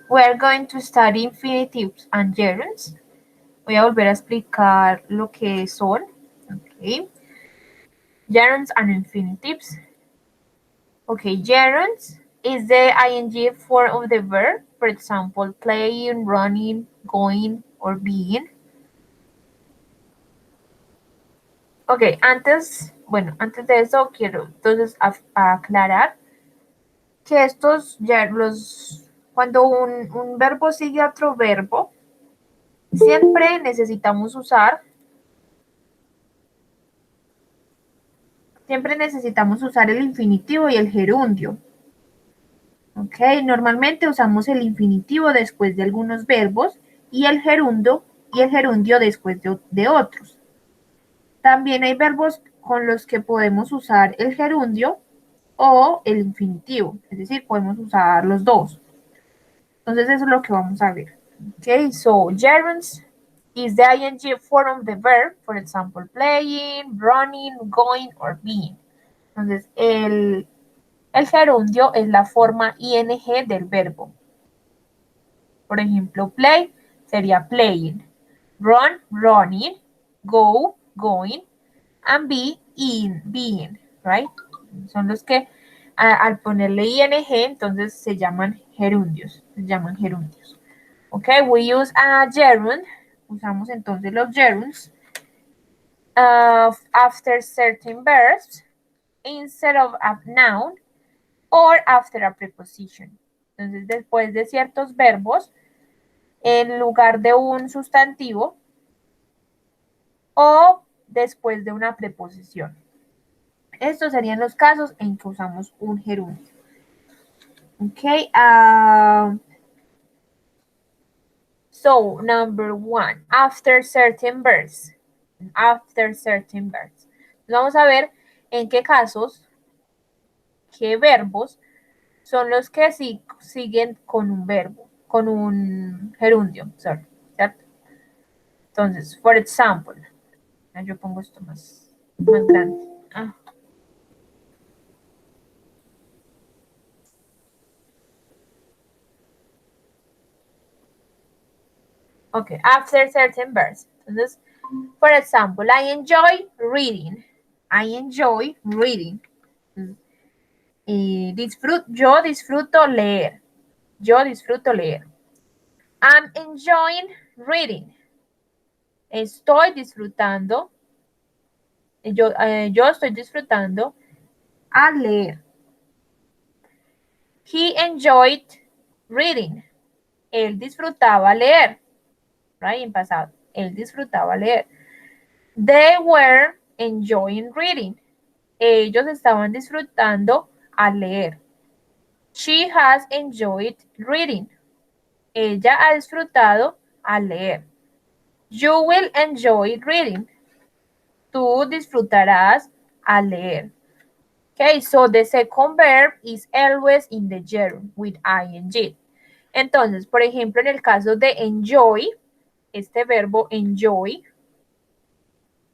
We are going to study infinitives and gerunds. Voy a volver a explicar lo que son. Okay. Gerunds and infinitives. Okay, gerunds is the ing form of the verb. For example, playing, running, going, or being. Ok, antes de eso quiero entonces aclarar que estos ya cuando un verbo sigue a otro verbo, siempre necesitamos usar el infinitivo y el gerundio. Ok, normalmente usamos el infinitivo después de algunos verbos y el gerundio después de otros. También hay verbos con los que podemos usar el gerundio o el infinitivo, es decir, podemos usar los dos. Entonces eso es lo que vamos a ver. Okay, so gerunds is the ing form of the verb, for example, playing, running, going, or being. Entonces el gerundio es la forma ing del verbo. Por ejemplo, play sería playing, run, running, go, going, and be, in, being, right? Son los que al ponerle ing, entonces se llaman gerundios. Okay, we use a gerund. Usamos entonces los gerunds after certain verbs instead of a noun or after a preposition. Entonces, después de ciertos verbos, en lugar de un sustantivo o después de una preposición. Estos serían los casos en que usamos un gerundio. Okay. So, number one, after certain verbs. After certain verbs. Vamos a ver en qué casos, qué verbos son los que siguen con un verbo, con un gerundio, sorry, ¿cierto? Entonces, for example, yo pongo esto más grande. Okay, after certain verbs. Entonces, for example, I enjoy reading. I enjoy reading. Yo disfruto leer. Yo disfruto leer. I'm enjoying reading. Estoy disfrutando. Yo estoy disfrutando a leer. He enjoyed reading. Él disfrutaba leer. Right, en pasado. Él disfrutaba leer. They were enjoying reading. Ellos estaban disfrutando a leer. She has enjoyed reading. Ella ha disfrutado a leer. You will enjoy reading. Tú disfrutarás a leer. Okay, so the second verb is always in the gerund with ing. Entonces, por ejemplo, en el caso de enjoy, este verbo enjoy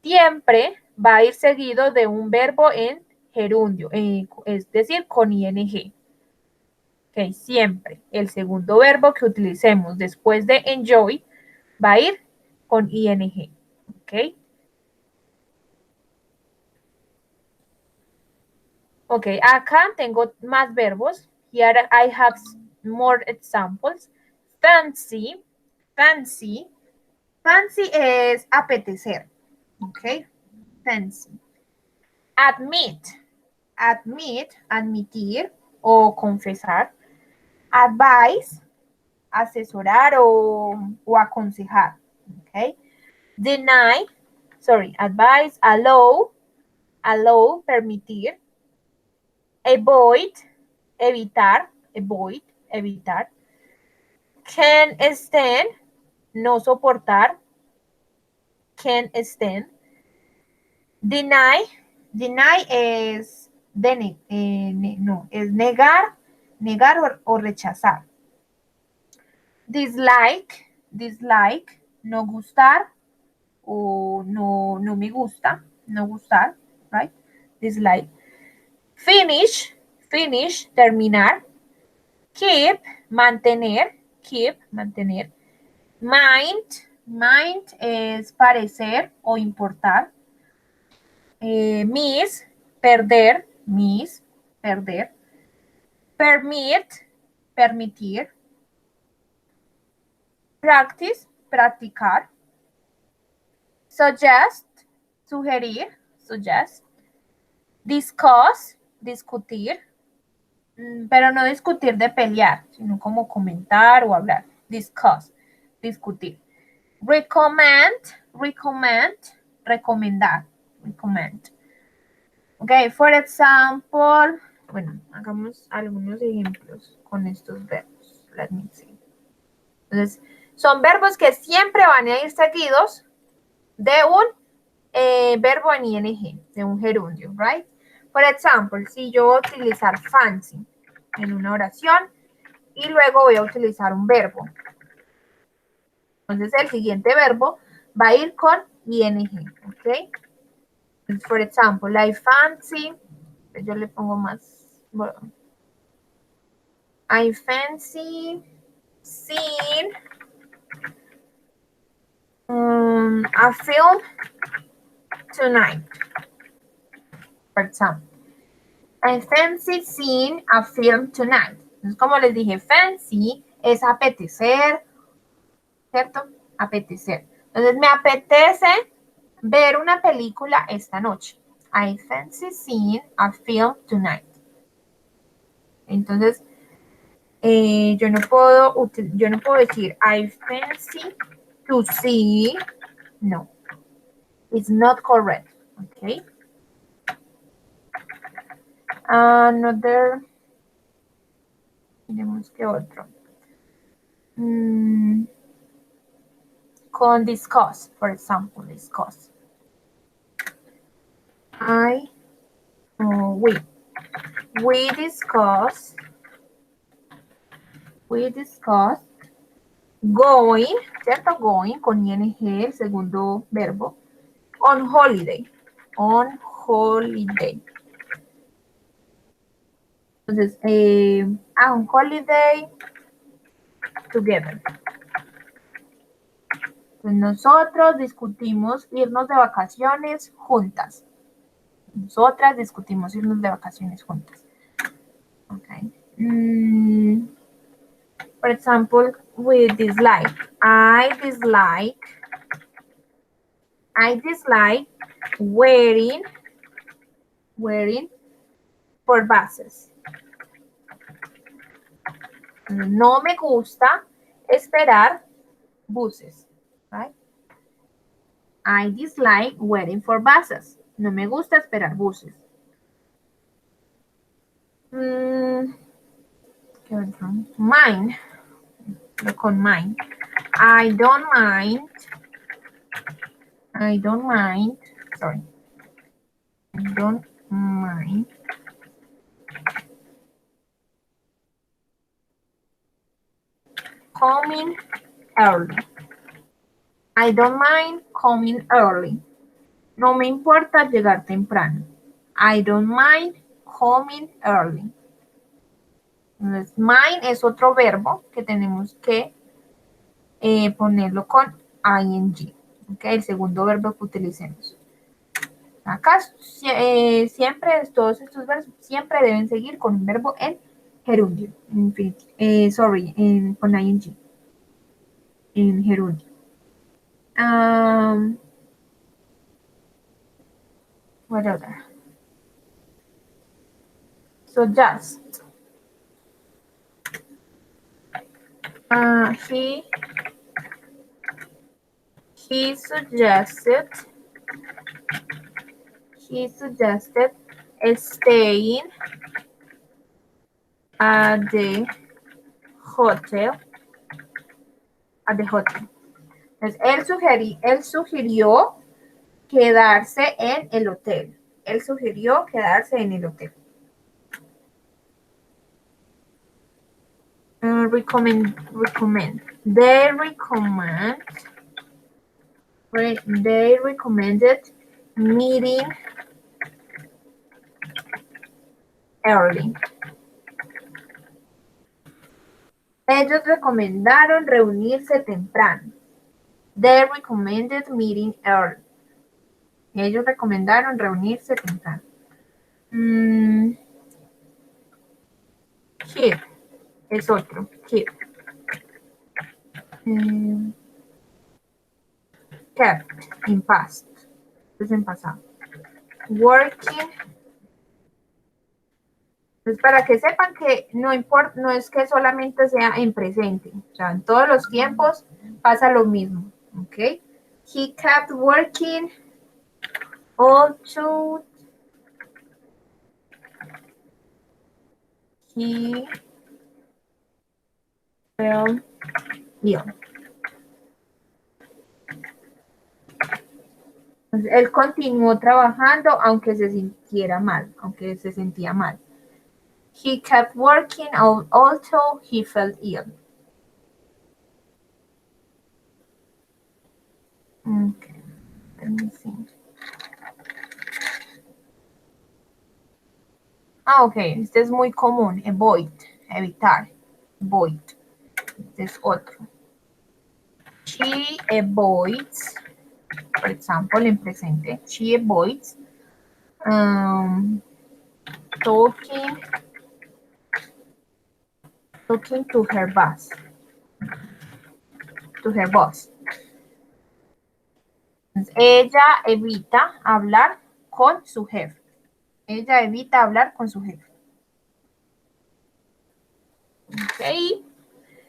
siempre va a ir seguido de un verbo en gerundio, es decir, con ing. Ok, siempre. El segundo verbo que utilicemos después de enjoy va a ir con ing. Ok. Ok, acá tengo más verbos. Here I have more examples. Fancy. Fancy. Fancy es apetecer. Ok. Fancy. Admit. Admit, admitir o confesar. Advice, asesorar o aconsejar. Ok. Deny, advise, allow, permitir. Avoid, evitar, evitar. Can stand, no soportar. Can stand. Deny es es negar o rechazar. Dislike, no gustar o no me gusta, no gustar, right? Dislike. Finish, terminar. Keep, mantener. keep, mantener. Mind es parecer o importar. Miss, perder, miss, perder. Permit, permitir. Practice, practicar. Suggest, sugerir, suggest. Discuss, discutir. Pero no discutir de pelear, sino como comentar o hablar. Discuss, discutir. Recommend, recommend, recomendar, recommend. Ok, for example, bueno, hagamos algunos ejemplos con estos verbos. Let me see. Entonces, son verbos que siempre van a ir seguidos de un verbo en ing, de un gerundio, right? Por ejemplo, si yo voy a utilizar fancy en una oración y luego voy a utilizar un verbo. Entonces, el siguiente verbo va a ir con ing, ¿ok? Entonces, por ejemplo, I fancy, yo le pongo más, bueno, I fancy seeing a film tonight, for example. I fancy seeing a film tonight. Entonces, como les dije, fancy es apetecer, ¿cierto? Apetecer. Entonces, me apetece ver una película esta noche. I fancy seeing a film tonight. Entonces, yo no puedo decir I fancy to see. No, it's not correct. Okay. Another. Miremos qué otro. Con discuss, for example, discuss. We discuss going, ¿cierto? Going con ing, el segundo verbo, on holiday, on holiday. Entonces, on holiday together. Entonces, nosotros discutimos irnos de vacaciones juntas. Nosotras discutimos irnos de vacaciones juntas. Okay. For example, we dislike. I dislike wearing for buses. No me gusta esperar buses. Right? I dislike waiting for buses. No me gusta esperar buses. Mine. Con mine. I don't mind. Sorry. I don't mind. Coming early. I don't mind coming early. No me importa llegar temprano. I don't mind coming early. Entonces, mind es otro verbo que tenemos que ponerlo con ing. ¿Okay? El segundo verbo que utilicemos. Acá siempre, todos estos verbos siempre deben seguir con un verbo en gerundio. Con ing. En gerundio. What other? So just. He suggested staying at the hotel. Entonces, él sugirió quedarse en el hotel. Él sugirió quedarse en el hotel. Recommend. They recommended meeting early. Ellos recomendaron reunirse temprano. They recommended meeting early. Ellos recomendaron reunirse temprano. Here es otro. Here. Kept in past. Es en pasado. Working. Entonces, para que sepan que no importa, no es que solamente sea en presente. O sea, en todos los tiempos pasa lo mismo. ¿Ok? He kept working although he fell ill. Entonces, él continuó trabajando aunque se sintiera mal, aunque se sentía mal. He kept working although he felt ill. Okay, let me see. Ok, este es muy común, avoid, evitar, avoid. Este es otro. She avoids, por ejemplo, en presente, she avoids talking to her boss. To her boss. Entonces, ella evita hablar con su jefe. Ella evita hablar con su jefe. Ok.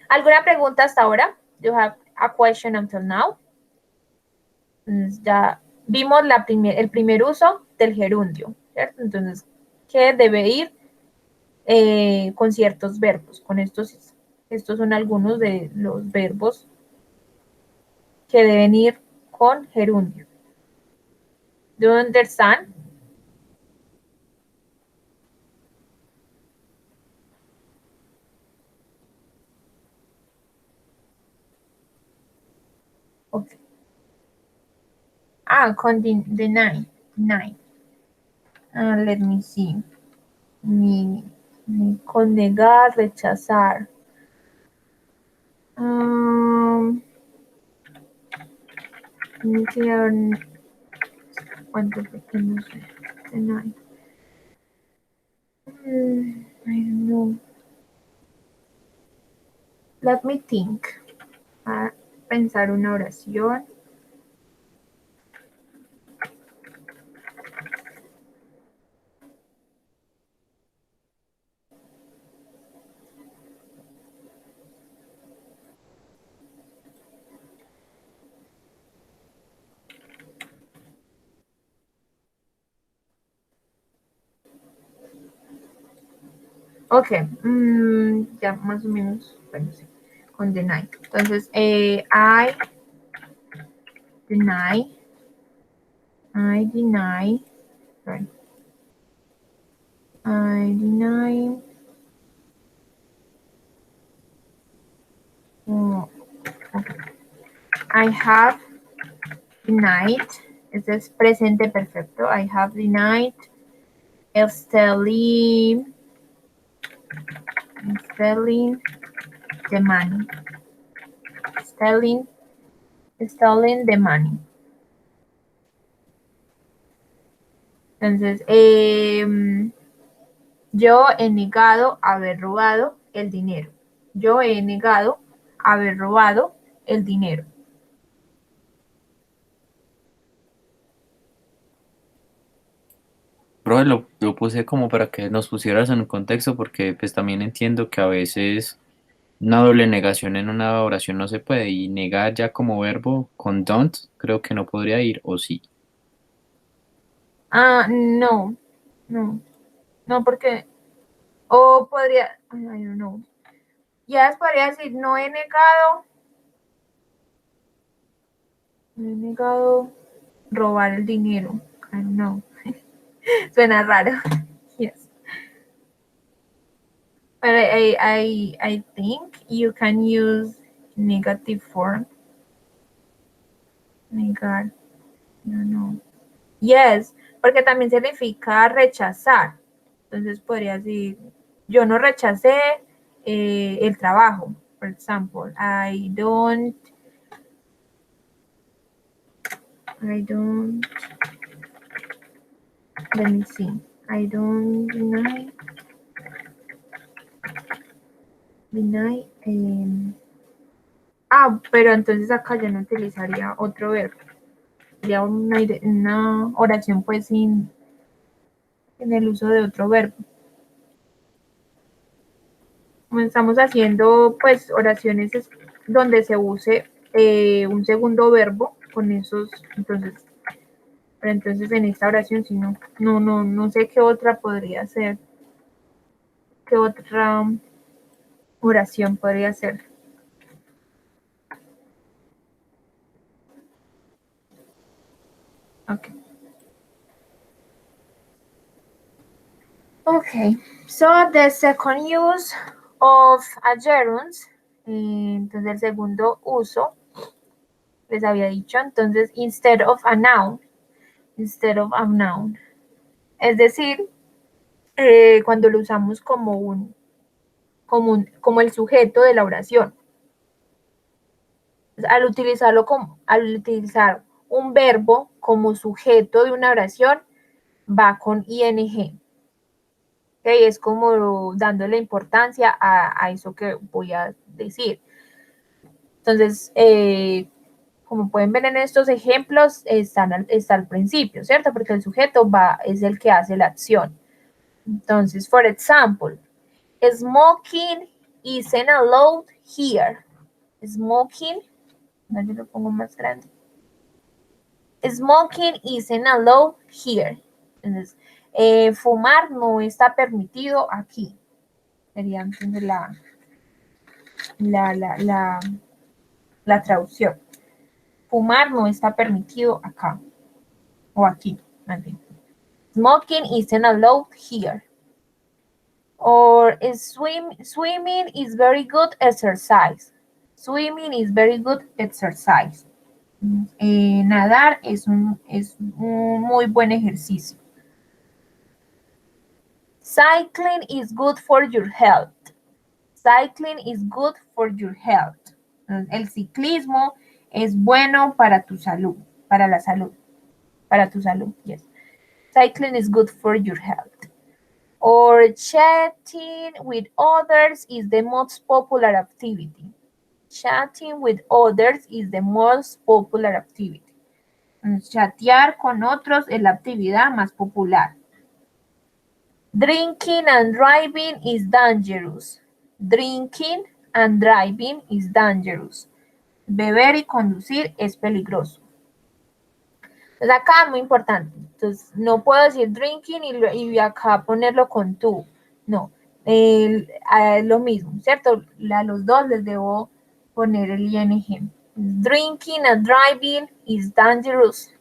¿Alguna pregunta hasta ahora? You have a question until now. Entonces, ya vimos el primer uso del gerundio, ¿cierto? Entonces, que debe ir con ciertos verbos. Con estos son algunos de los verbos que deben ir con gerundio. Do you understand? Okay. Con deny. Let me see. Con negar, rechazar. ¿Cuánto pequeños? Deny. I don't know. Let me think. A pensar una oración. Ok, ya más o menos, bueno, sí, con deny. Entonces, I deny, sorry, I deny, oh, okay. I have denied, este es presente perfecto, I have denied stealing the money. Stealing the money. Entonces, yo he negado haber robado el dinero. Yo he negado haber robado el dinero. Bro, lo puse como para que nos pusieras en un contexto porque pues también entiendo que a veces una doble negación en una oración no se puede y negar ya como verbo con don't creo que no podría ir o sí. No, no, porque, o podría, I don't know. Ya podría decir, no he negado robar el dinero. I don't know. Suena raro. Yes. But I think you can use negative form. Negar. No. Yes, porque también significa rechazar. Entonces podría decir, yo no rechacé el trabajo. For example, I don't, let me see, I don't deny, pero entonces acá ya no utilizaría otro verbo. Sería una oración pues sin el uso de otro verbo. Estamos haciendo pues oraciones donde se use un segundo verbo con esos, pero entonces en esta oración si no sé qué otra podría ser, qué otra oración podría ser. Okay, so the second use of a gerund, entonces el segundo uso, les había dicho, entonces instead of a noun, es decir, cuando lo usamos como el sujeto de la oración. Al utilizar un verbo como sujeto de una oración, va con ing. Okay, es como dándole importancia a eso que voy a decir. Entonces, como pueden ver en estos ejemplos, está al principio, ¿cierto? Porque el sujeto es el que hace la acción. Entonces, for example, smoking isn't allowed here. Smoking, no, yo lo pongo más grande. Smoking isn't allowed here. Entonces, fumar no está permitido aquí. Sería entonces la traducción. Fumar no está permitido acá. O aquí. Smoking isn't allowed here. Or swimming is very good exercise. Swimming is very good exercise. Nadar es un muy buen ejercicio. Cycling is good for your health. Cycling is good for your health. El ciclismo es bueno para tu salud, para la salud, para tu salud, yes. Cycling is good for your health. Or chatting with others is the most popular activity. Chatting with others is the most popular activity. Chatear con otros es la actividad más popular. Drinking and driving is dangerous. Drinking and driving is dangerous. Beber y conducir es peligroso. Entonces acá muy importante. Entonces no puedo decir drinking y acá ponerlo con tú. No. Lo mismo, ¿cierto? A los dos les debo poner el ing. Drinking and driving is dangerous.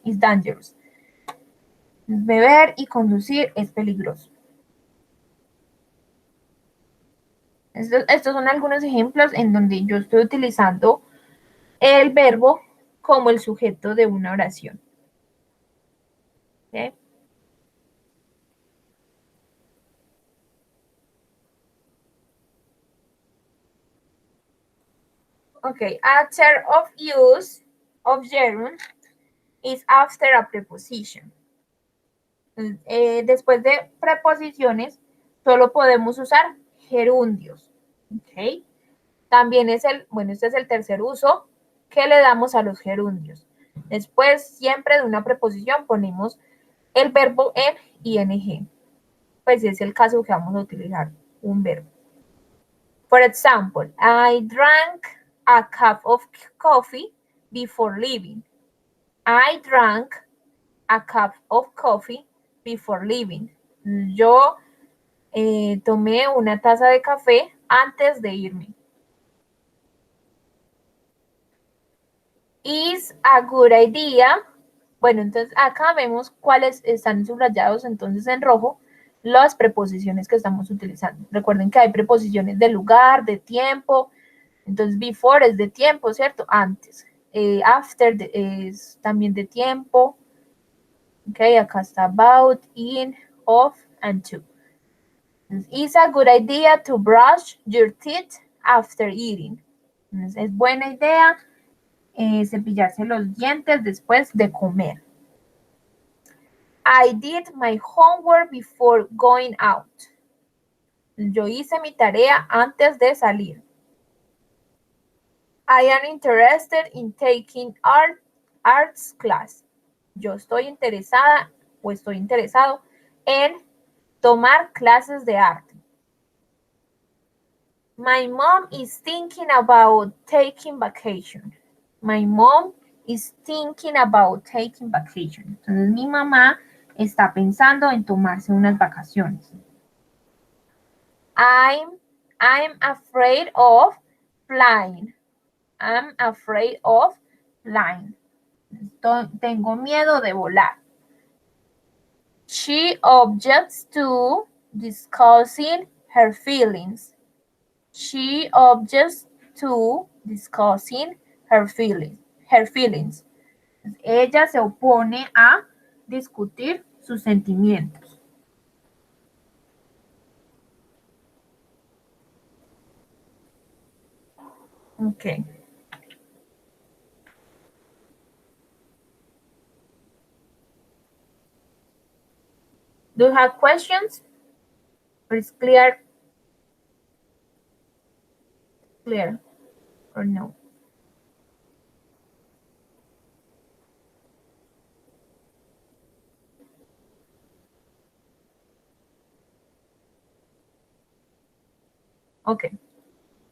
Beber y conducir es peligroso. Estos son algunos ejemplos en donde yo estoy utilizando el verbo como el sujeto de una oración. ¿Okay? Okay, after of use of gerund is after a preposition. Después de preposiciones, solo podemos usar gerundios. Okay. También este es el tercer uso que le damos a los gerundios. Después, siempre de una preposición ponemos el verbo en ing. Pues es el caso que vamos a utilizar un verbo. For example, I drank a cup of coffee before leaving. I drank a cup of coffee before leaving. Yo tomé una taza de café antes de irme. Is a good idea. Bueno, entonces acá vemos cuáles están subrayados entonces en rojo las preposiciones que estamos utilizando. Recuerden que hay preposiciones de lugar, de tiempo. Entonces, before es de tiempo, ¿cierto? Antes. After es también de tiempo. Ok, acá está about, in, of, and to. It's a good idea to brush your teeth after eating. Entonces, es buena idea cepillarse los dientes después de comer. I did my homework before going out. Yo hice mi tarea antes de salir. I am interested in taking arts class. Yo estoy interesada o estoy interesado en tomar clases de arte. My mom is thinking about taking vacation. My mom is thinking about taking vacation. Entonces, mi mamá está pensando en tomarse unas vacaciones. I'm afraid of flying. I'm afraid of flying. Tengo miedo de volar. She objects to discussing her feelings. She objects to discussing her feelings. Ella se opone a discutir sus sentimientos. Okay. Do you have questions? Or is clear or no? Okay.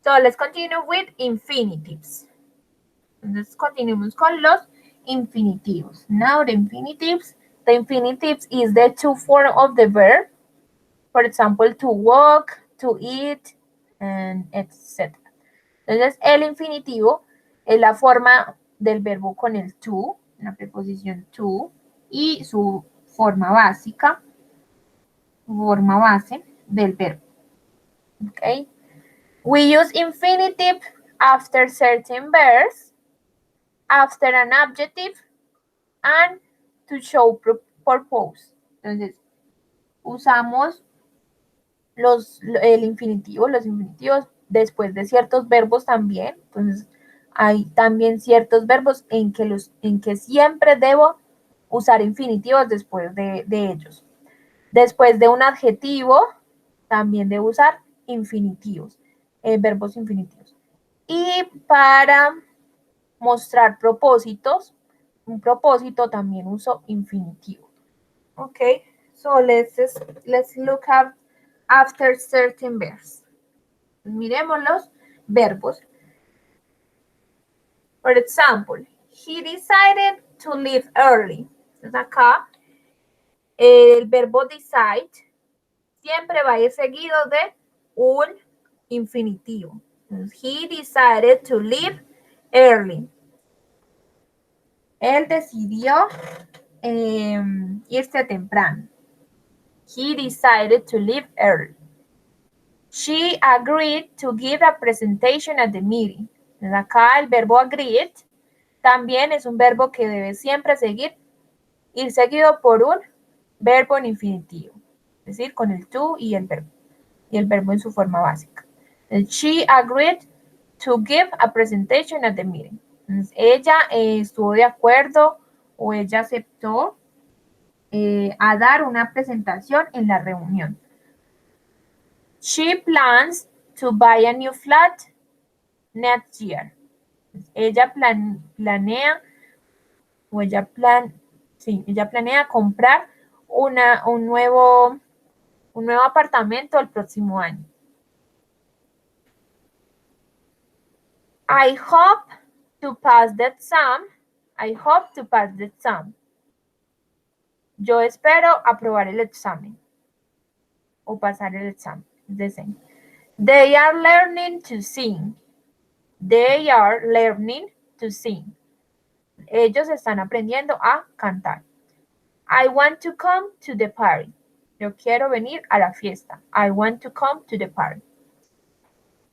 So let's continue with infinitives. Entonces continuemos con los infinitivos. Now the infinitives is the two form of the verb. For example, to walk, to eat, and etc. Entonces el infinitivo es la forma del verbo con el to, la preposición to, y su forma base del verbo. Okay. We use infinitive after certain verbs, after an adjective, and to show purpose. Entonces, usamos los infinitivos después de ciertos verbos también. Entonces, hay también ciertos verbos en que siempre debo usar infinitivos después de ellos. Después de un adjetivo, también debo usar infinitivos, verbos infinitivos. Y para mostrar propósitos, un propósito también uso infinitivo. Okay, so let's look at after certain verbs. Miremos los verbos. For example, he decided to leave early. Entonces acá el verbo decide siempre va a ir seguido de un infinitivo. Entonces, he decided to leave early. Él decidió irse temprano. He decided to leave early. She agreed to give a presentation at the meeting. Entonces acá el verbo agreed también es un verbo que debe siempre ir seguido por un verbo en infinitivo. Es decir, con el to y el verbo en su forma básica. She agreed to give a presentation at the meeting. Entonces, ella estuvo de acuerdo o ella aceptó a dar una presentación en la reunión. She plans to buy a new flat next year. Ella planea comprar un nuevo apartamento el próximo año. I hope to pass the exam. I hope to pass the exam. Yo espero aprobar el examen o pasar el examen. They are learning to sing. They are learning to sing. Ellos están aprendiendo a cantar. I want to come to the party. Yo quiero venir a la fiesta. I want to come to the party.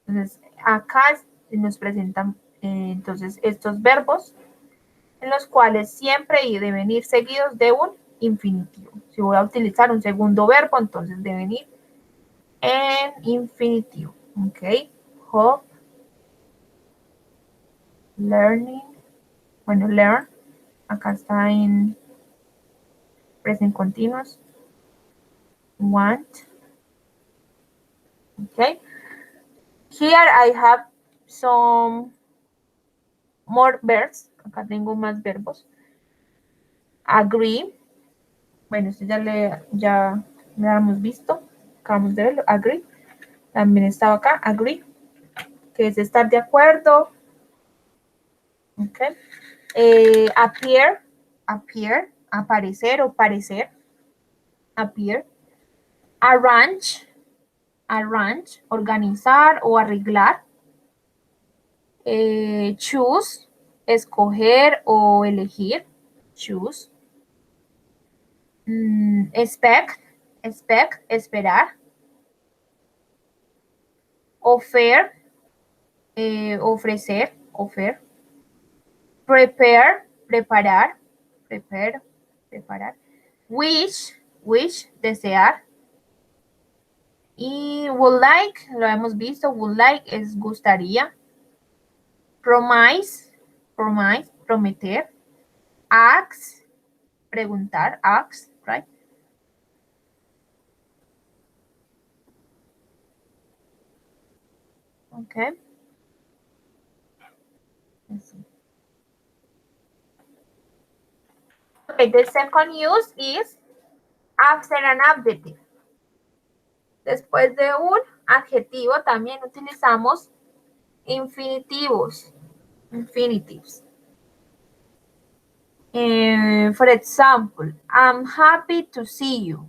Entonces, acá nos presentan entonces estos verbos en los cuales siempre deben ir seguidos de un infinitivo. Si voy a utilizar un segundo verbo, entonces deben ir en infinitivo. Ok. Hope learning, bueno, learn, acá está en present continuous, want, okay. Here I have some more verbs, acá tengo más verbos. Agree, bueno, esto ya lo hemos visto, acabamos de verlo, agree, también estaba acá, agree, que es estar de acuerdo, ok. Appear, aparecer o parecer, appear. Arrange, organizar o arreglar. Choose, escoger o elegir, choose. Expect, esperar. Offer, ofrecer, offer. Prepare, preparar, preparar. Wish, desear. Y would like, lo hemos visto, would like es gustaría. Promise, prometer. Ask, preguntar, ask, right? Okay. Okay, the second use is after an adjective. Después de un adjetivo también utilizamos infinitivos. Infinitives. For example, I'm happy to see you.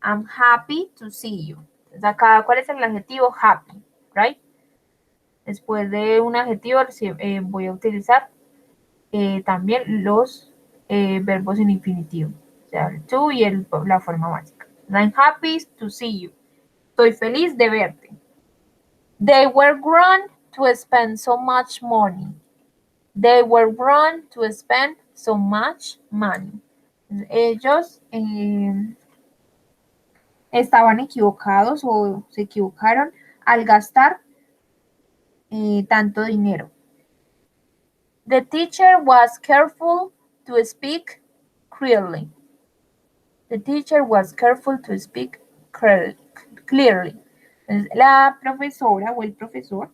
I'm happy to see you. Entonces acá, ¿cuál es el adjetivo? Happy, right? Después de un adjetivo voy a utilizar también los verbos en infinitivo. O sea, el to y la forma básica. I'm happy to see you. Estoy feliz de verte. They were grown to spend so much money. They were grown to spend so much money. Ellos estaban equivocados o se equivocaron al gastar tanto dinero. The teacher was careful to speak clearly. The teacher was careful to speak clearly. La profesora o el profesor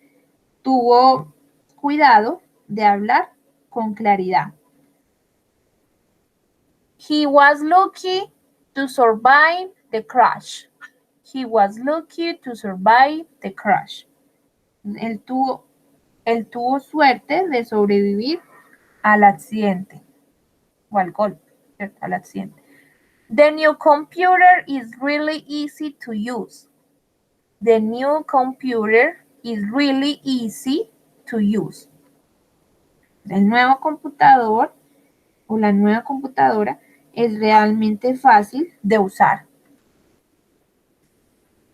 tuvo cuidado de hablar con claridad. He was lucky to survive the crash. He was lucky to survive the crash. Él tuvo suerte de sobrevivir al accidente o al golpe, ¿cierto? Al accidente. The new computer is really easy to use. The new computer is really easy to use. El nuevo computador o la nueva computadora es realmente fácil de usar.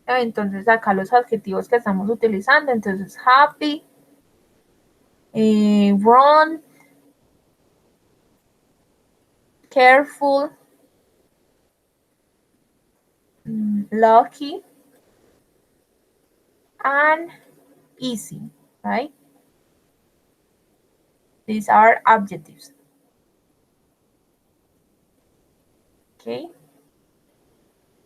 Entonces acá los adjetivos que estamos utilizando, entonces happy, run, careful, lucky, and easy, right? These are adjectives. Okay.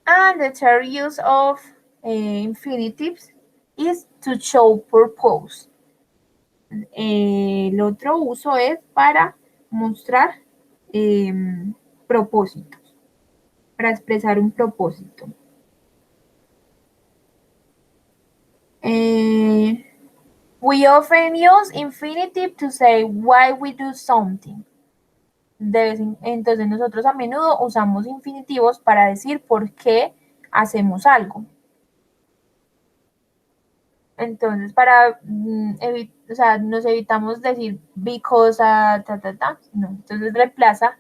And the third use of infinitives is to show purpose. El otro uso es para mostrar propósitos, para expresar un propósito. We often use infinitive to say why we do something. Entonces nosotros a menudo usamos infinitivos para decir por qué hacemos algo. Entonces, o sea, nos evitamos decir because, no. Entonces reemplaza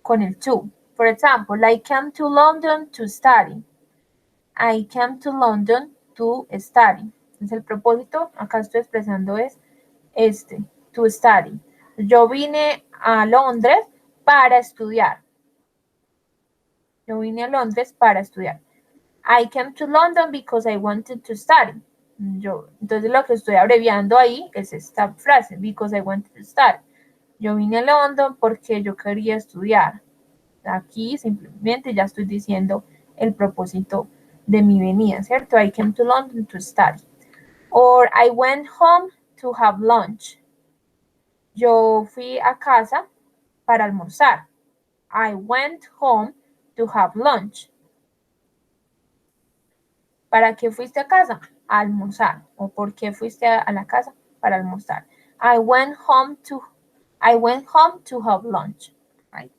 con el to. For example, I came to London to study. I came to London to study. Entonces el propósito, acá estoy expresando es to study. Yo vine a Londres para estudiar. Yo vine a Londres para estudiar. I came to London because I wanted to study. Entonces lo que estoy abreviando ahí es esta frase, because I wanted to study. Yo vine a London porque yo quería estudiar. Aquí simplemente ya estoy diciendo el propósito de mi venida, ¿cierto? I came to London to study. Or I went home to have lunch. Yo fui a casa para almorzar. I went home to have lunch. ¿Para qué fuiste a casa? A almorzar. ¿O por qué fuiste a la casa? Para almorzar. I went home to have lunch. Right?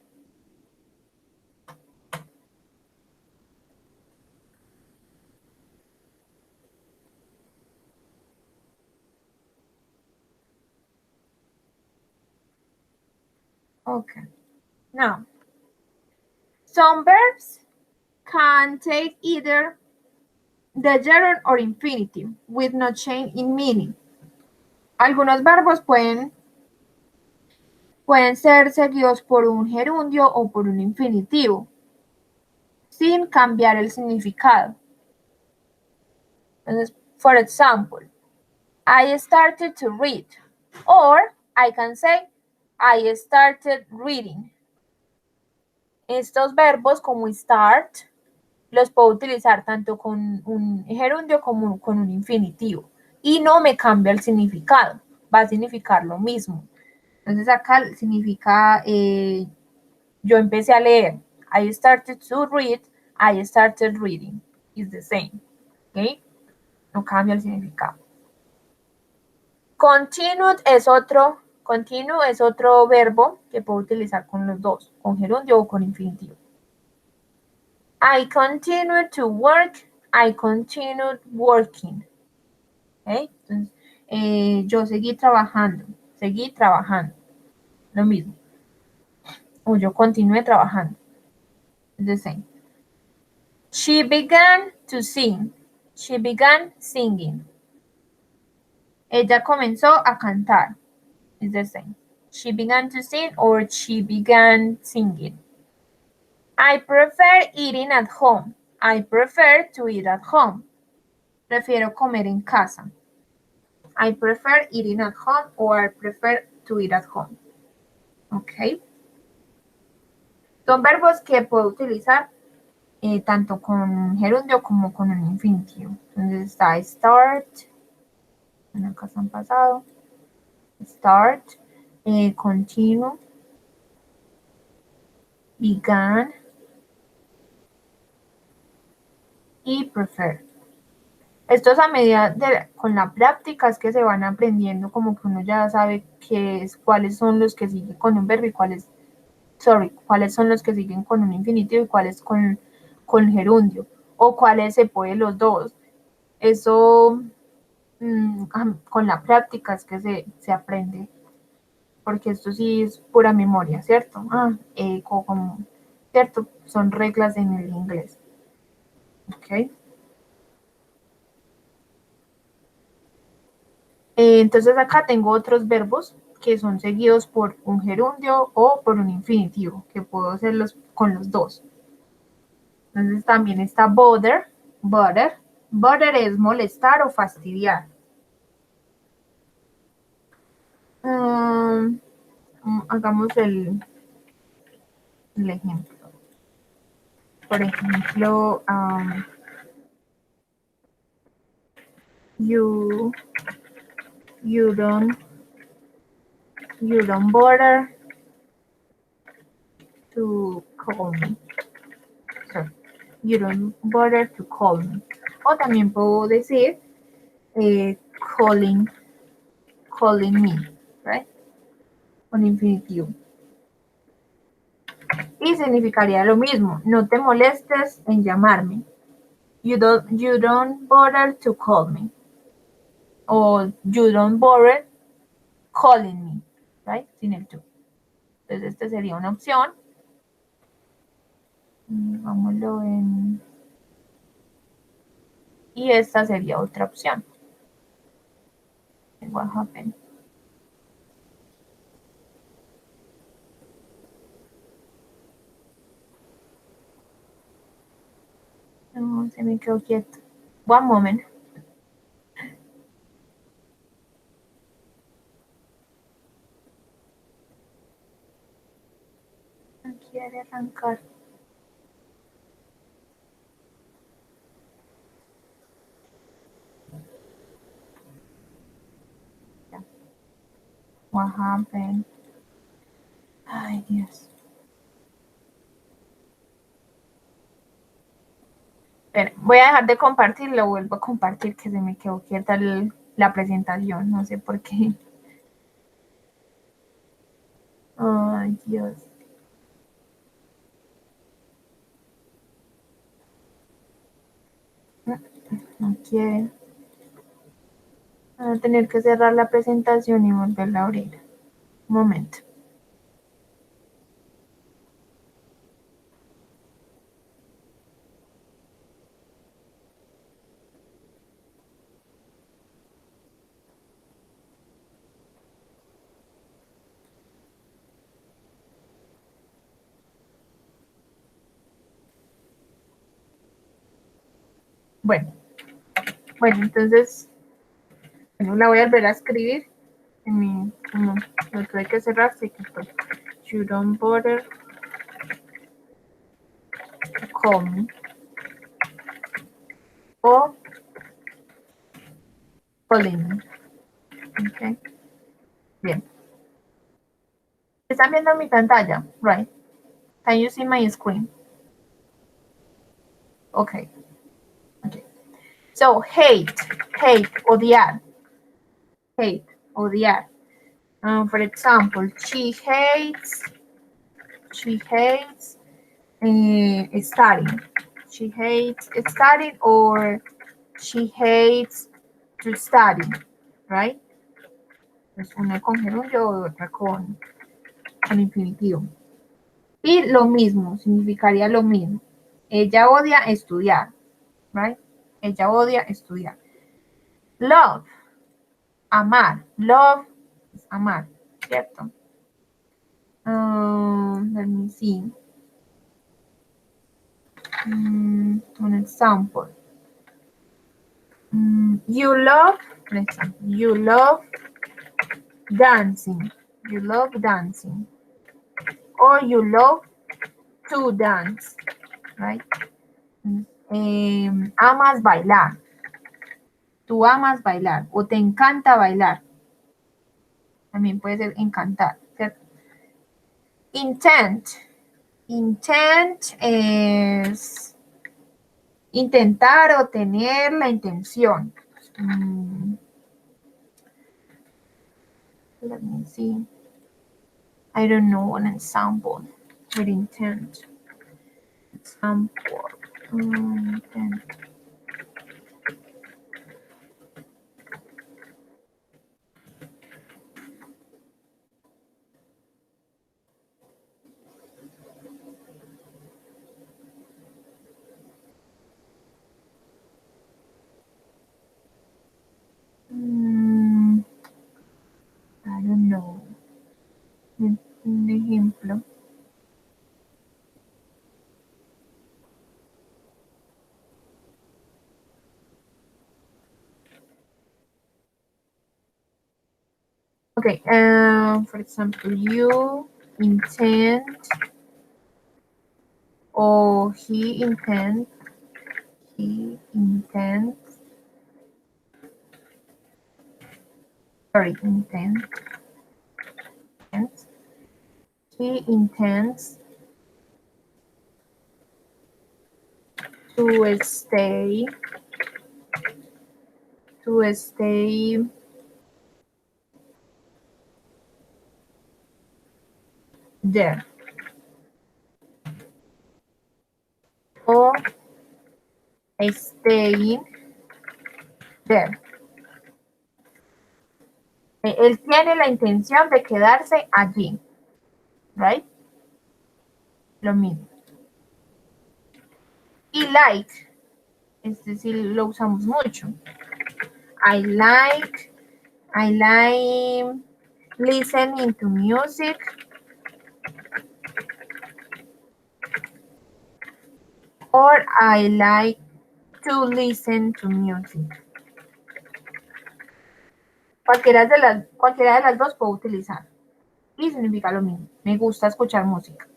Okay. Now, some verbs can take either the gerund or infinitive with no change in meaning. Algunos verbos pueden ser seguidos por un gerundio o por un infinitivo, sin cambiar el significado. Entonces, for example, I started to read, or I can say, I started reading. Estos verbos como start los puedo utilizar tanto con un gerundio como con un infinitivo y no me cambia el significado, va a significar lo mismo. Entonces acá significa yo empecé a leer. I started to read, I started reading. It's the same. ¿Okay? No cambia el significado. Continue es otro verbo que puedo utilizar con los dos, con gerundio o con infinitivo. I continue to work, I continued working. ¿Okay? Entonces, yo seguí trabajando. Lo mismo. O yo continué trabajando. It's the same. She began to sing. She began singing. Ella comenzó a cantar. It's the same. She began to sing or she began singing. I prefer eating at home. I prefer to eat at home. Prefiero comer en casa. I prefer eating at home or I prefer to eat at home. Ok. Son verbos que puedo utilizar tanto con un gerundio como con un infinitivo. Entonces está start. Acá están pasado. Start. Continue. Began. Y prefer. Esto es a medida con la práctica es que se van aprendiendo, como que uno ya sabe cuáles son los que siguen con un verbo y cuáles son los que siguen con un infinitivo y cuáles con gerundio, o cuáles se pueden los dos. Eso con la práctica es que se aprende, porque esto sí es pura memoria, ¿cierto? ¿Cierto? Son reglas en el inglés. ¿Ok? Entonces acá tengo otros verbos que son seguidos por un gerundio o por un infinitivo, que puedo hacerlos con los dos. Entonces también está bother. Bother es molestar o fastidiar. Hagamos el ejemplo. Por ejemplo, you don't bother to call me. Sorry. You don't bother to call me. O también puedo decir calling me, right? Con infinitivo. Y significaría lo mismo. No te molestes en llamarme. You don't bother to call me. O you don't bother calling me, right? Sin el to. Entonces, esta sería una opción. Vámonos en... Y esta sería otra opción. What happened? No, se me quedó quieto. One moment. quiere arrancar. What happened? Ay, Dios. Espera, voy a dejar de compartir, lo vuelvo a compartir, que se me quedó quieta la presentación, no sé por qué. Ay, Dios. No quiere. Voy a tener que cerrar la presentación y volverla a abrir. Un momento. Bueno, entonces, bueno, la voy a volver a escribir. Como lo tuve que cerrar, así que pues, you don't bother to call me. O calling me. Ok. Bien. ¿Están viendo mi pantalla? Right. Can you see my screen? Okay. Okay. So, hate, odiar. Hate, odiar. For example, she hates studying. She hates studying, or she hates to study, right? Pues una con gerundio y otra con infinitivo. Y lo mismo, significaría lo mismo. Ella odia estudiar, right? Ella odia estudiar. Love, amar. Love es amar, ¿cierto? Let me see. An example. You love, for example, you love dancing. You love dancing. Or you love to dance, right? Amas bailar. Tú amas bailar o te encanta bailar. También puede ser encantar, ¿cierto? Intent. Intent es intentar o tener la intención. Let me see. I don't know an example with intent. Example. Intent. I don't know. Un ejemplo. Okay, for example, you intend, or he intends, sorry, he intends to stay there, or staying there. Él tiene la intención de quedarse allí, right? Lo mismo. Y like, es decir, lo usamos mucho. I like listening to music. Or I like to listen to music. Cualquiera de las dos puedo utilizar. Y significa lo mismo. Me gusta escuchar música.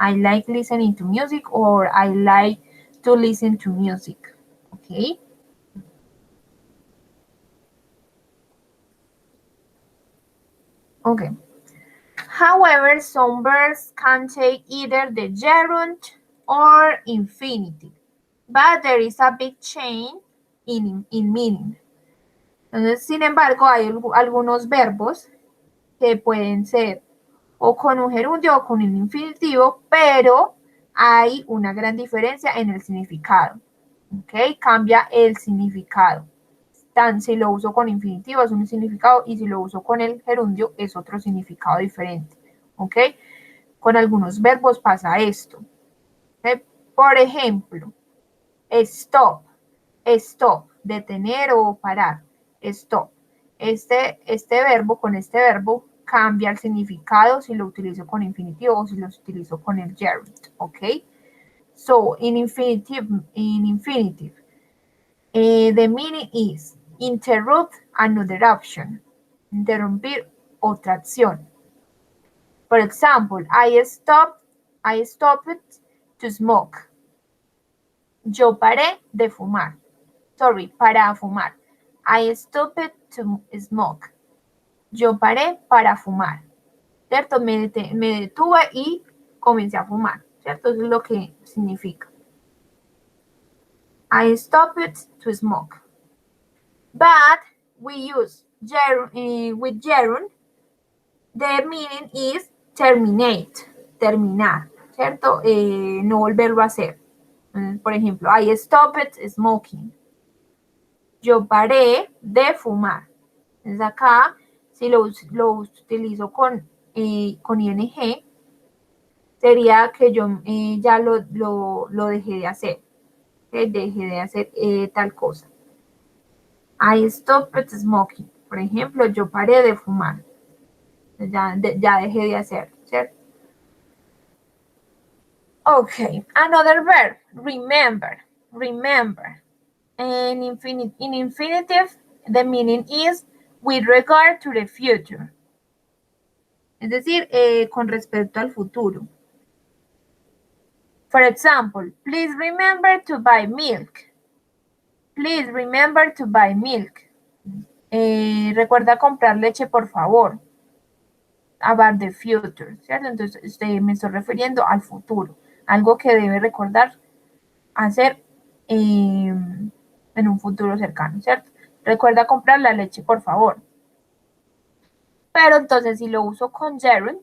I like listening to music or I like to listen to music. Okay. Okay. However, some verbs can take either the gerund or infinitive, but there is a big change in meaning. Entonces, sin embargo, hay algunos verbos que pueden ser o con un gerundio o con un infinitivo, pero hay una gran diferencia en el significado. ¿Ok? Cambia el significado. Si lo uso con infinitivo es un significado y si lo uso con el gerundio es otro significado diferente. ¿Ok? Con algunos verbos pasa esto. ¿Ok? Por ejemplo, stop, stop, detener o parar, stop. Con este verbo cambia el significado si lo utilizo con infinitivo o si lo utilizo con el gerund, ¿ok? So, in infinitive, the meaning is interrupt another action, interrumpir otra acción. For example, I stopped to smoke. Yo paré de fumar. Para fumar. I stopped to smoke. Yo paré para fumar. ¿Cierto? Me detuve y comencé a fumar. ¿Cierto? Eso es lo que significa. I stopped to smoke. But we use with gerund, the meaning is terminate, terminar, ¿cierto? No volverlo a hacer. Por ejemplo, I stopped smoking. Yo paré de fumar. Entonces acá, si lo utilizo con ing, sería que yo ya lo dejé de hacer. Dejé de hacer tal cosa. I stopped smoking. Por ejemplo, yo paré de fumar. Ya dejé de hacer, ¿cierto? Okay, another verb, remember, remember. In infinitive, the meaning is with regard to the future. Es decir, con respecto al futuro. For example, please remember to buy milk. Please remember to buy milk. Recuerda comprar leche, por favor. About the future, ¿cierto? Entonces, me estoy refiriendo al futuro. Algo que debe recordar hacer en un futuro cercano, ¿cierto? Recuerda comprar la leche, por favor. Pero entonces, si lo uso con gerund,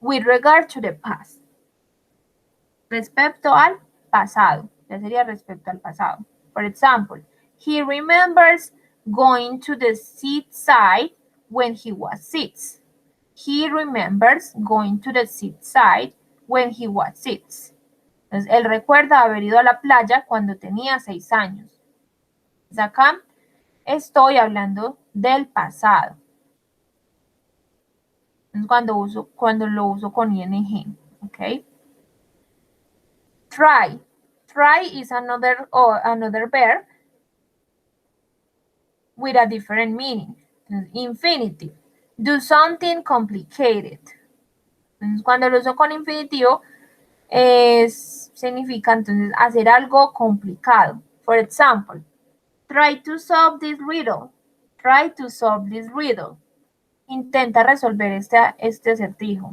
with regard to the past. Respecto al pasado. Ya sería respecto al pasado. For example, he remembers going to the seaside when he was 6. He remembers going to the seaside when he was 6. Entonces, él recuerda haber ido a la playa cuando tenía 6 años. Entonces, acá estoy hablando del pasado. Entonces, cuando lo uso con ing, ¿ok? Try. Try is another verb with a different meaning. Infinitive. Do something complicated. Entonces, cuando lo uso con infinitivo, significa entonces hacer algo complicado. For example, try to solve this riddle. Try to solve this riddle. Intenta resolver este acertijo.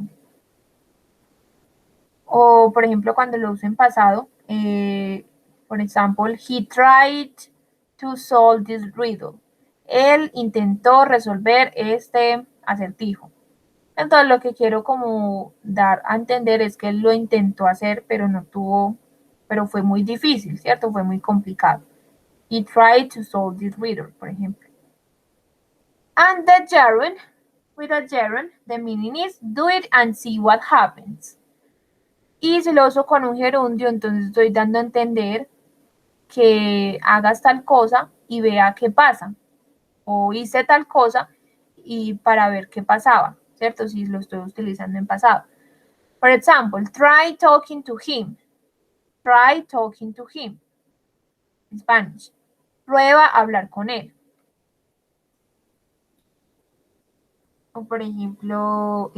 O, por ejemplo, cuando lo uso en pasado, por ejemplo, he tried to solve this riddle. Él intentó resolver este acertijo. Entonces, lo que quiero como dar a entender es que él lo intentó hacer, pero fue muy difícil, ¿cierto? Fue muy complicado. He tried to solve this riddle, por ejemplo. And the gerund, with a gerund, the meaning is do it and see what happens. Y si lo uso con un gerundio, entonces estoy dando a entender que hagas tal cosa y vea qué pasa. O hice tal cosa y para ver qué pasaba, ¿cierto? Si lo estoy utilizando en pasado. For example, try talking to him. Try talking to him. En Spanish. Prueba hablar con él. O por ejemplo,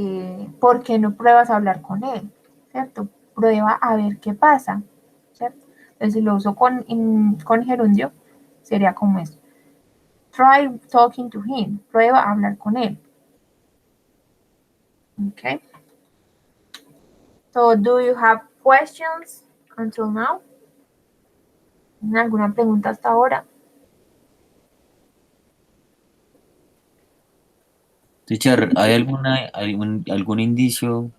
¿por qué no pruebas a hablar con él? ¿cierto? Prueba a ver qué pasa, ¿cierto? Entonces, si lo uso con gerundio, sería como esto. Try talking to him. Prueba a hablar con él. Okay. So, do you have questions until now? ¿Alguna pregunta hasta ahora? Teacher, ¿hay algún indicio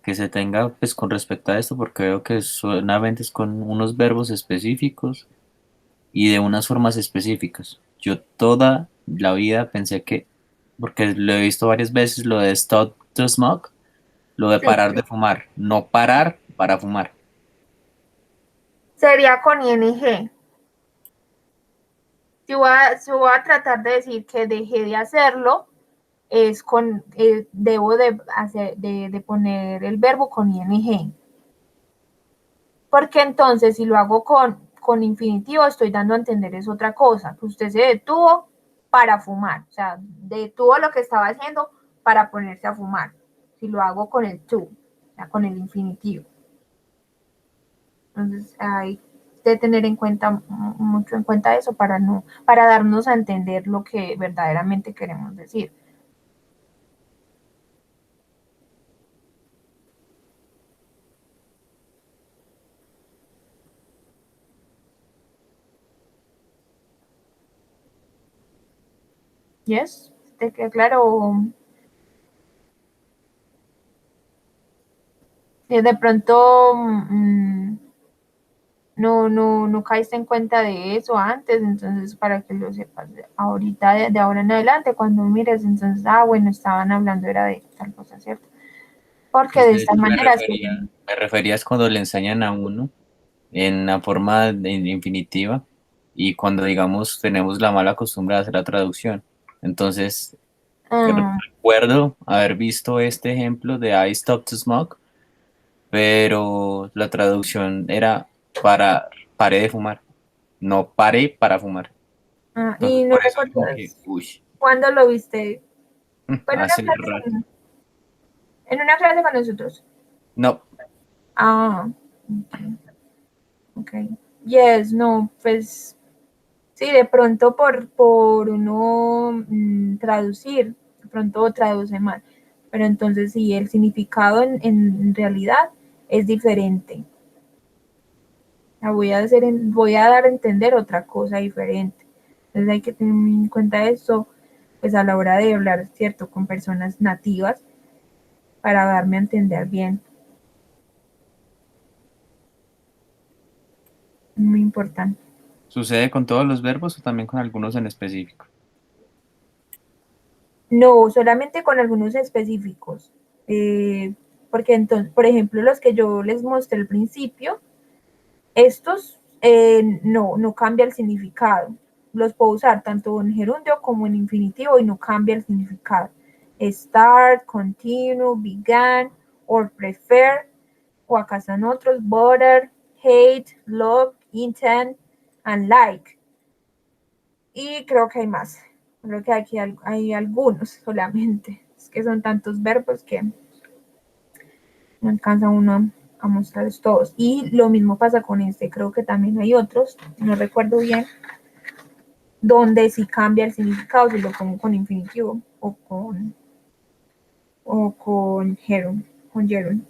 que se tenga pues con respecto a esto? Porque veo que solamente es con unos verbos específicos y de unas formas específicas. Yo toda la vida pensé que, porque lo he visto varias veces, lo de stop to smoke, lo de Sí. parar de fumar, no parar para fumar. Sería con ing. Si voy a tratar de decir que dejé de hacerlo, es debo de poner el verbo con ing. Porque entonces si lo hago con infinitivo, estoy dando a entender es otra cosa, que usted se detuvo para fumar, o sea, detuvo lo que estaba haciendo para ponerse a fumar. Si lo hago con el to, o sea, con el infinitivo. Entonces hay que tener en cuenta, mucho en cuenta eso para darnos a entender lo que verdaderamente queremos decir. ¿Yes? ¿Te queda claro? De pronto no caíste en cuenta de eso antes, entonces para que lo sepas ahorita, de ahora en adelante, cuando mires, entonces, bueno, estaban hablando era de tal cosa, ¿cierto? Porque Pues de de esta hecho manera, me refería es cuando le enseñan a uno en la forma infinitiva y cuando digamos tenemos la mala costumbre de hacer la traducción. Entonces, recuerdo haber visto este ejemplo de I stopped to smoke, pero la traducción era para paré de fumar, no paré para fumar. y Entonces, no por eso como que, recuerdas uy, cuándo lo viste. Fue hace rato. en una clase con nosotros. No, Ah, ok. Yes, no, pues sí, de pronto por uno traducir, de pronto traduce mal, pero entonces sí, el significado en realidad es diferente. Voy a dar a entender otra cosa diferente. Entonces hay que tener en cuenta eso, pues a la hora de hablar, ¿cierto? Con personas nativas para darme a entender bien. Muy importante. ¿sucede con todos los verbos o también con algunos en específico? No, solamente con algunos específicos. Porque entonces, por ejemplo, los que yo les mostré al principio, estos no cambia el significado. Los puedo usar tanto en gerundio como en infinitivo y no cambia el significado. Start, continue, began, or prefer, o acá están otros, bother, hate, love, intent, and like. Y creo que hay más. Creo que aquí hay algunos solamente. Es que son tantos verbos que no alcanza uno a mostrarlos todos. Y lo mismo pasa con este. Creo que también hay otros, no recuerdo bien, donde sí cambia el significado si lo pongo con infinitivo o con gerund, con gerund.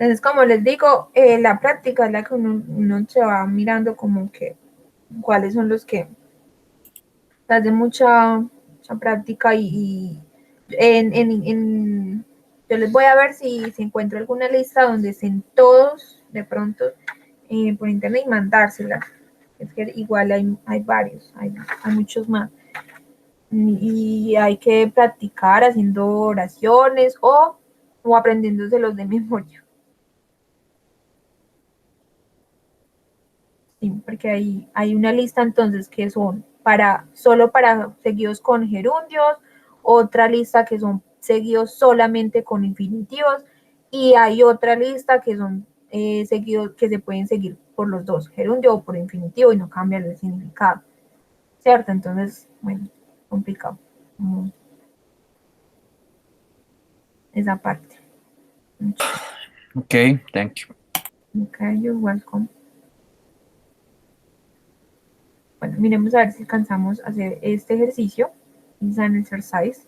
Entonces, como les digo, la práctica es la que uno se va mirando como que cuáles son los que hacen mucha práctica y yo les voy a ver si encuentro alguna lista donde estén todos de pronto por internet y mandárselas. Es que igual hay varios, hay muchos más. Y hay que practicar haciendo oraciones o aprendiéndoselos de memoria. Sí, porque hay una lista entonces que son solo para seguidos con gerundios, otra lista que son seguidos solamente con infinitivos y hay otra lista que son seguidos que se pueden seguir por los dos, gerundio o por infinitivo y no cambian el significado. ¿cierto? Entonces, bueno, complicado. Esa parte. Okay, thank you. Okay, you're welcome. Bueno, miremos a ver si alcanzamos a hacer este ejercicio. It's an exercise.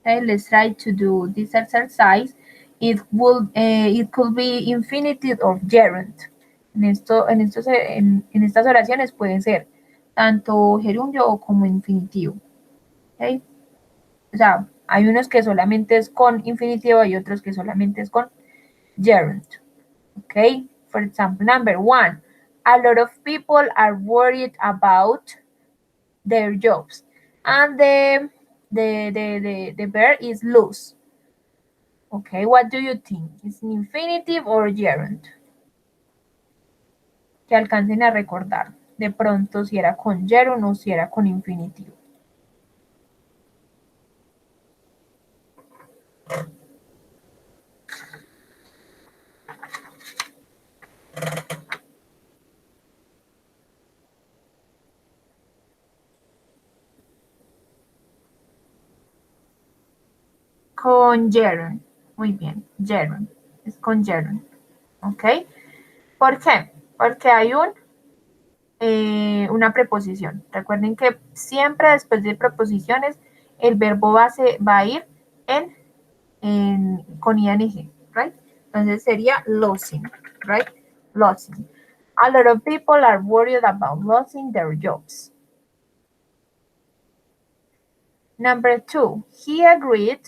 Okay, let's try to do this exercise. It could be infinitive or gerund. En estas oraciones pueden ser tanto gerundio o como infinitivo. Okay. O sea, hay unos que solamente es con infinitivo y otros que solamente es con gerund. Okay. For example, number 1. A lot of people are worried about their jobs. And the verb is lose. Okay, what do you think? Is an infinitive or gerund? Que alcancen a recordar de pronto si era con gerund o si era con infinitivo. Con gerund. Muy bien, gerund. Es con gerund. ¿Ok? ¿Por qué? Porque hay una preposición. Recuerden que siempre después de preposiciones el verbo base va a ir con ing, right? Entonces sería losing, right? Losing. A lot of people are worried about losing their jobs. Number 2, he agreed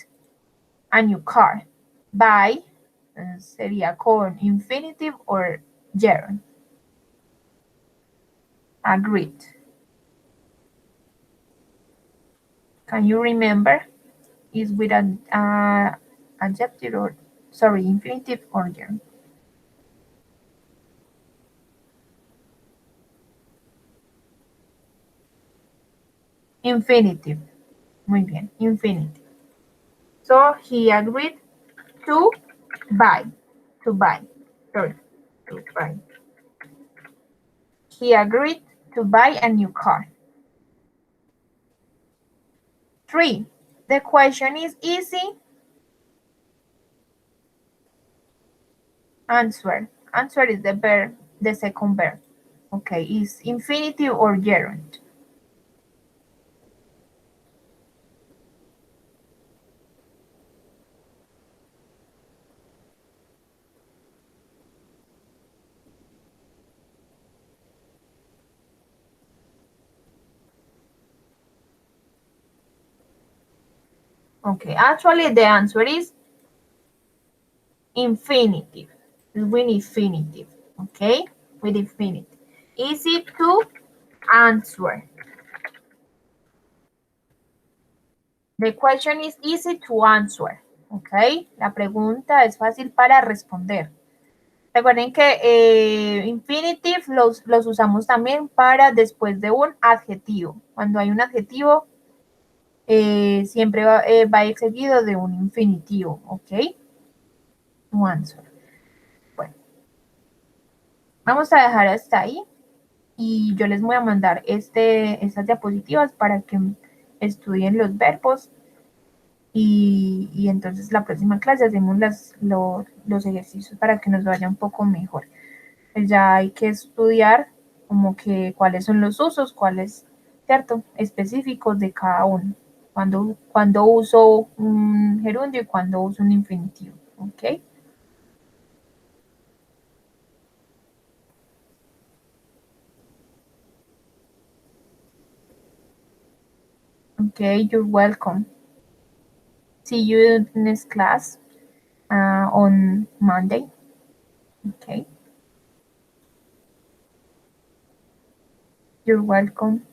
a new car. By sería con infinitive or gerund. Agreed. Can you remember? Is with an adjective or, sorry, infinitive or gerund. Infinitive. Muy bien, infinitive. So he agreed to buy. To buy. Sorry, to buy. He agreed to buy a new car. 3. The question is easy. Answer. Answer is the verb, the second verb. Okay, is infinitive or gerund? Okay, actually the answer is infinitive. With infinitive. Okay, with infinitive. Easy to answer. The question is easy to answer. Okay, la pregunta es fácil para responder. Recuerden que infinitive los usamos también para después de un adjetivo. Cuando hay un adjetivo, siempre va a ir seguido de un infinitivo, ¿ok? To answer. Bueno, vamos a dejar hasta ahí y yo les voy a mandar estas diapositivas para que estudien los verbos y entonces la próxima clase hacemos los ejercicios para que nos vaya un poco mejor. Pues ya hay que estudiar como que cuáles son los usos, cuáles, ¿cierto? Específicos de cada uno. Cuando uso un gerundio y cuando uso un infinitivo, ¿ok? Okay, you're welcome. See you next class on Monday. Okay. You're welcome.